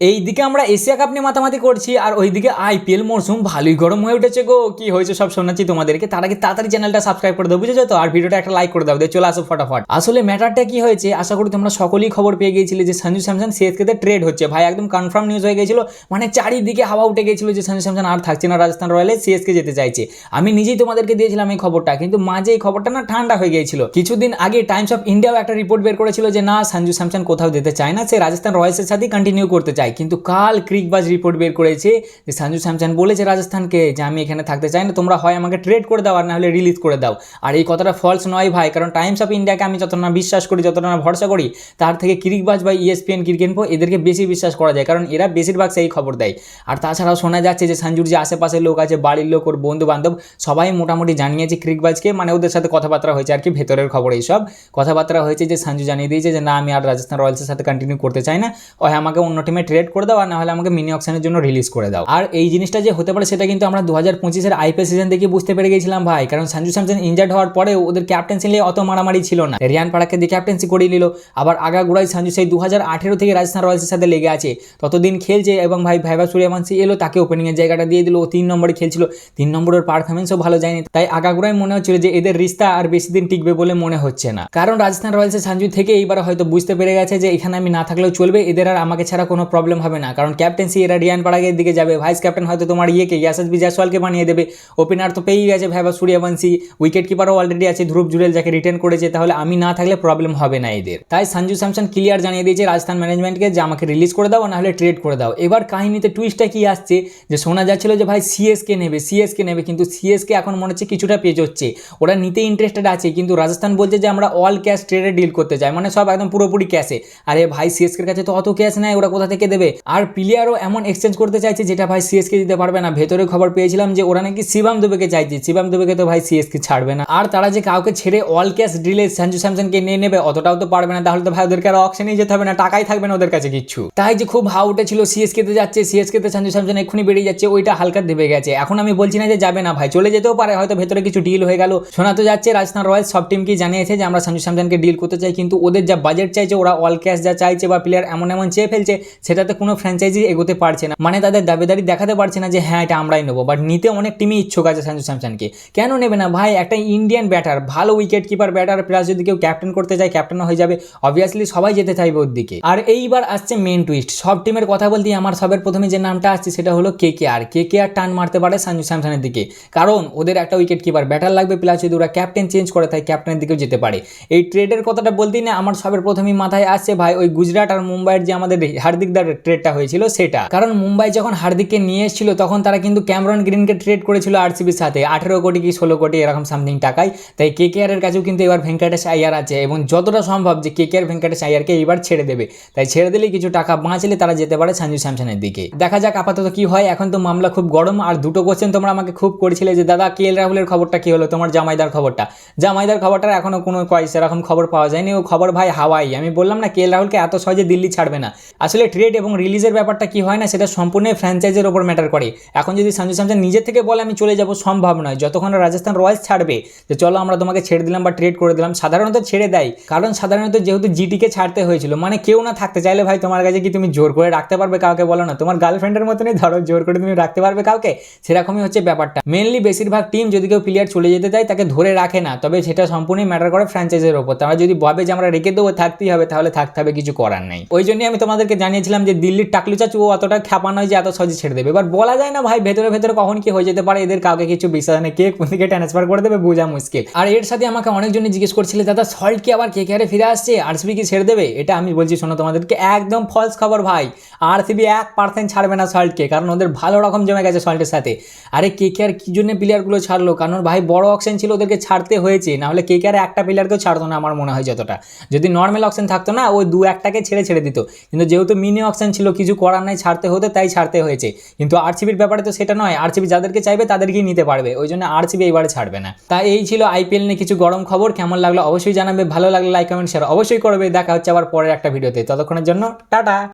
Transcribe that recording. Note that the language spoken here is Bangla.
এইদিকে আমরা এশিয়া কাপ নিয়ে মাতামাতি করছি আর ওইদিকে আইপিএল মরশুম ভালোই গরম হয়ে উঠেছে গো। কি হয়েছে সব শোনাচ্ছি তোমাদেরকে, তার আগে তাড়াতাড়ি চ্যানেলটা সাবস্ক্রাইব করে দাও, বুঝেছো তো? আর ভিডিওটা একটা লাইক করে দাও, দিয়ে চলে আসো ফটাফট। আসলে ম্যাটারটা কি হয়েছে আশা করি তোমরা সকলেই খবর পেয়ে গিয়েছিলে যে সঞ্জু স্যামসন সিএসকে তে ট্রেড হচ্ছে। ভাই একদম কনফার্ম নিউজ হয়ে গেছিল, মানে চারিদিকে হাওয়া উঠে গেছিল যে সঞ্জু স্যামসন আর থাকছে না রাজস্থান রয়্যালে, সিএসকে যেতে চাইছে। আমি নিজেই তোমাদেরকে দিয়েছিলাম এই খবরটা, কিন্তু মাঝে এই খবরটা না ঠান্ডা হয়ে গিয়েছিল। কিছুদিন আগে টাইমস অফ ইন্ডিয়াও একটা রিপোর্ট বের করেছিল যে না, সঞ্জু স্যামসন কোথাও যেতে চায় না, সে রাজস্থান রয়্যালসের সাথেই কন্টিনিউ করতে চায়। কিন্তু কাল ক্রিকবাজ রিপোর্ট বের করেছে যে সঞ্জু স্যামসন বলেছে রাজস্থানকে যে আমি এখানে থাকতে চাই না, তোমরা হয় আমাকে ট্রেড করে দাও আর না হলে রিলিজ করে দাও। আর এই কথাটা ফলস নয় ভাই, কারণ টাইমস অফ ইন্ডিয়াকে আমি যতটা না বিশ্বাস করি, যতটা না ভরসা করি, তার থেকে ক্রিকবাজ বা ইএসপিএন ক্রিকেনফো এদেরকে বেশি বিশ্বাস করা যায়, কারণ এরা বেশিরভাগ সেই খবর দেয়। আর তাছাড়াও শোনা যাচ্ছে যে সঞ্জুর যে আশেপাশের লোক আছে, বাড়ির লোক, ওর বন্ধু বান্ধব সবাই মোটামুটি জানিয়েছে ক্রিকবাজকে, মানে ওদের সাথে কথাবার্তা হয়েছে আর কি, ভেতরের খবর এইসব কথাবার্তা হয়েছে যে সঞ্জু জানিয়ে দিয়েছে যে না, আমি আর রাজস্থান রয়্যালসের সাথে কন্টিনিউ করতে চাই না, হয় আমাকে অন্য টিমে ট্রেড করে দাও আর না হলে আমাকে মিনি অকশনের জন্য রিলিজ করে দাও। আর এই জিনিসটা যে হতে পারে সেটা কিন্তু আমরা 2025-এর আইপিএল সিজন থেকে বুঝতে পেরে গেছিলাম ভাই, কারণ সঞ্জু স্যামসন ইনজার্ড হওয়ার পরে ওদের ক্যাপ্টেন্সি নিয়ে অত মারামারি ছিল না। রিয়ান পারাককে দিয়ে ক্যাপ্টেন্সি করিয়ে নিল, আবার আগাগোড়ায় সঞ্জু সেই 2018 থেকে রাজস্থান রয়্যালসের সাথে লেগে আছে, ততদিন খেলছে এবং ভাই ভাইভা সূর্যবংশী এলো, তাকে ওপেনিংয়ের জায়গাটা দিয়ে দিল, ও 3 নম্বরে খেলছিল, 3 নম্বরের পারফরমেন্সও ভালো যায়নি, তাই আগাগোড়ায় মনে হচ্ছিল যে এদের রিস্তা আর বেশি দিন টিকবে বলে মনে হচ্ছে না। কারণ রাজস্থান রয়্যালসের সঞ্জু থেকে এইবার হয়তো বুঝতে পেরে গেছে যে এখানে আমি না থাকলেও চলবে, এদের আর আমাকে ছাড়া কোনো প্রবলেম হবে না, কারণ ক্যাপ্টেন্সি এরা রিয়ান পারাকের দিকে যাবে, ভাইস ক্যাপ্টেন হয়তো তোমার ইয়াশাসবি জয়সওয়ালকে বানিয়ে দেবে, ওপেনার তো পেয়েই গেছে ভাইভা সূর্যবংশী, উইকেট কিপারও অলরেডি আছে ধ্রুব জুরেল যাকে রিটেন করেছে, তাহলে আমি না থাকলে প্রবলেম হবে না এদের। তাই সঞ্জু স্যামসন ক্লিয়ার জানিয়ে দিয়েছে রাজস্থান ম্যানেজমেন্টকে যে আমাকে রিলিজ করে দাও না হলে ট্রেড করে দাও। এবার কাহিনীতে টুইস্টটা কি আসছে যে শোনা যাচ্ছিল যে ভাই সিএসকে নেবে, কিন্তু সিএসকে এখন মনে হচ্ছে কিছুটা পেঁচোচ্ছে, ওরা নিতে ইন্টারেস্টেড আছে, কিন্তু রাজস্থান বলছে যে আমরা অল ক্যাশ ট্রেডে ডিল করতে চাই, মানে সব একদম পুরোপুরি ক্যাশে। আরে ভাই সিএসকের কাছে তো অত ক্যাশ নাই, ওরা কোথা থেকে দেবে? আর প্লেয়ারও এমন এক্সচেঞ্জ করতে চাইছে যেটা ভাই সিএসকে দিতে পারবে না। ভেতরে খবর পেয়েছিলাম যে ওরা নাকি শিবম দুবেকে চাইছে, শিবম দুবেকে তো ভাই সিএসকে ছাড়বে না, আর তারা যে কাউকে ছেড়ে অল ক্যাশ ডিলে সঞ্জু স্যামসনকে নিয়ে নেবে অতটাও তো পারবে না, তাহলে তো ভাই ওদেরকে আর অকশনেই যেতে হবে না, টাকাই থাকবে না ওদের কাছে কিচ্ছু। তাই যে খুব হাউ উঠেছিল সিএসকে তে যাচ্ছে, সিএসকে তে সঞ্জু স্যামসন এক্ষুনি বেরিয়ে যাচ্ছে, ওইটা হালকা দেবে গেছে। এখন আমি বলছি না যে যাবে না ভাই, চলে যেতেও পারে, হয়তো ভেতরে কিছু ডিল হয়ে গেল। শোনা তো যাচ্ছে রাজস্থান রয়্যালস সব টিমকেই জানিয়েছে যে আমরা সঞ্জু স্যামসনকে ডিল করতে চাই, কিন্তু ওদের যা বাজেট চাইছে, ওরা অল ক্যাশ যা চাইছে বা প্লেয়ার এমন চেয়ে ফেলছে, সেটাতে কোনো ফ্র্যাঞ্চাইজি এগোতে পারছে না, মানে তাদের দাবিদারি দেখাতে পারছে না যে হ্যাঁ এটা আমরাই নেবো। বাট নিতে অনেক টিমই ইচ্ছুক আছে সঞ্জু স্যামসনকে, কেন নেবে না ভাই? একটা ইন্ডিয়ান ব্যাটার, ভালো উইকেট কিপার ব্যাটার, প্লাস যদি কেউ ক্যাপ্টেন করতে চায় ক্যাপ্টেনও হয়ে যাবে, অবভিয়াসলি সবাই যেতে চাইবে ওর দিকে। আর এইবার আসছে মেন টুইস্ট, সব টিমের কথা বলতেই আমার সবের প্রথমে যে নামটা আসছে সেটা হলো কেকেআর টান মারতে পারে সঞ্জু স্যামসনের দিকে, কারণ ওদের একটা উইকেট কিপার ব্যাটার লাগবে, প্লাস যদি ওরা ক্যাপ্টেন চেঞ্জ করে তাই ক্যাপ্টেনের দিকেও যেতে পারে। এই ট্রেডের কথাটা বলতেই না আমার সবের প্রথমেই মাথায় আসছে ভাই ওই গুজরাট আর মুম্বাইয়ের যে আমাদের হার্দিকদার ট্রেডটা হয়েছিল সেটা, কারণ মুম্বাই যখন হার্দিককে নিয়ে এসেছিল তখন তারা কিন্তু ক্যামেরন গ্রিনকে ট্রেড করেছিল আরসিবির সাথে 18 কোটি কি 16 কোটি এরকম সামথিং টাকায়। তাই কেকেআর এর কাছেও কিন্তু এবার ভেঙ্কটেশ আইয়ার আছে এবং যতটা সম্ভব যে কেকেআর ভেঙ্কটেশ আইয়ারকে এবার ছেড়ে দেবে, তাই ছেড়ে দিলেই কিছু টাকা বাঁচলে তারা যেতে পারে সঞ্জু স্যামসনের দিকে। দেখা যাক আপাতত কি হয়, এখন তো মামলা খুব গরম। আর দুটো কোশ্চেন তোমরা আমাকে খুব করেছিলে যে দাদা কেএল রাহুলের খবরটা কি হলো, তোমার জামাইদার খবরটার এখনো কোনো সেরকম খবর পাওয়া যায়নি, ও খবর ভাই হাওয়াই। আমি বললাম না কেএল রাহুলকে এত সহজে দিল্লি ছাড়বে না। আসলে ট্রেড এবং রিলিজের ব্যাপারটা কি হয় না, সেটা সম্পূর্ণ ফ্র্যাঞ্চাইজের ওপর ম্যাটার করে। এখন যদি সঞ্জু স্যামসন নিজে থেকে বলে আমি চলে যাব, সম্ভব নয়, যতক্ষণ রাজস্থান রয়্যালস ছাড়বে যে চলো আমরা তোমাকে ছেড়ে দিলাম বা ট্রেড করে দিলাম, সাধারণত ছেড়ে দেয়, কারণ সাধারণত যেহেতু জিটিকে ছাড়তে হয়েছিল, মানে কেউ না থাকতে চাইলে ভাই তোমার কাছে কি তুমি জোর করে রাখতে পারবে কাউকে? বলো না, তোমার গার্লফ্রেন্ডের মতনই ধরো, জোর করে তুমি রাখতে পারবে কাউকে? সেরকমই হচ্ছে ব্যাপারটা। মেনলি বেশিরভাগ টিম যদি কেউ প্লেয়ার চলে যেতে চায় তাকে ধরে রাখে না, তবে সেটা সম্পূর্ণই ম্যাটার করে ফ্র্যাঞ্চাইজের ওপর। তারা যদি ভাবে যে আমরা রেখে দেবো, থাকতেই হবে, তাহলে থাকতে হবে, কিছু করার নেই। ওই জন্যই আমি তোমাদেরকে জানিয়েছিলাম যে দিল্লির টাকলু চাচু ও অতটা খ্যাপা নয় যে এত সহজে ছেড়ে দেবে। এবার বলা যায় না ভাই ভেতরে কখন কি হয়ে যেতে পারে, এদের কাউকে কিছু বিশ্বাস নেই, কে কোন দিকে ট্রান্সফার করে দেবে বোঝা মুশকিল। আর এর সাথে আমাকে অনেকজনই জিজ্ঞেস করছিল দাদা সল্ট কি আবার কেকেআরে ফিরে আসছে, আরসিবি কি ছেড়ে দেবে? এটা আমি বলছি শোনো তোমাদেরকে, একদম ফলস খবর ভাই। আরসিবি 1% ছাড়বে না সল্টকে, কারণ ওদের ভালো রকম জমে গেছে সল্টের সাথে। আরে কেকেআর কি জন্য প্লেয়ারগুলো ছাড়লো? কারণ ভাই বড় অকশন ছিল, ওদেরকে ছাড়তে হয়েছে, না হলে কেকেআর একটা প্লেয়ারকেও ছাড়তো না আমার মনে হয় যতটা। যদি নর্মাল অকশন থাকতো না, ওই 2-1টাকে ছেড়ে দিত, কিন্তু যেহেতু মিনি অকশন ছিল কিছু করার নাই, ছাড়তে হতো, তাই ছাড়তে হয়েছে। কিন্তু আরসিবির ব্যাপারে তো সেটা নয়, আরসিবি যাদেরকে চাইবে তাদেরকেই নিতে পারবে, ওই জন্য আরসিবি এবারে ছাড়বে না। তাই এই ছিল আইপিএল নিয়ে কিছু গরম খবর। কেমন লাগলো অবশ্যই জানাবে, ভালো লাগলে লাইক কমেন্ট শেয়ার অবশ্যই করবে। দেখা হচ্ছে আবার পরের একটা ভিডিওতে, ততক্ষণের জন্য টাটা।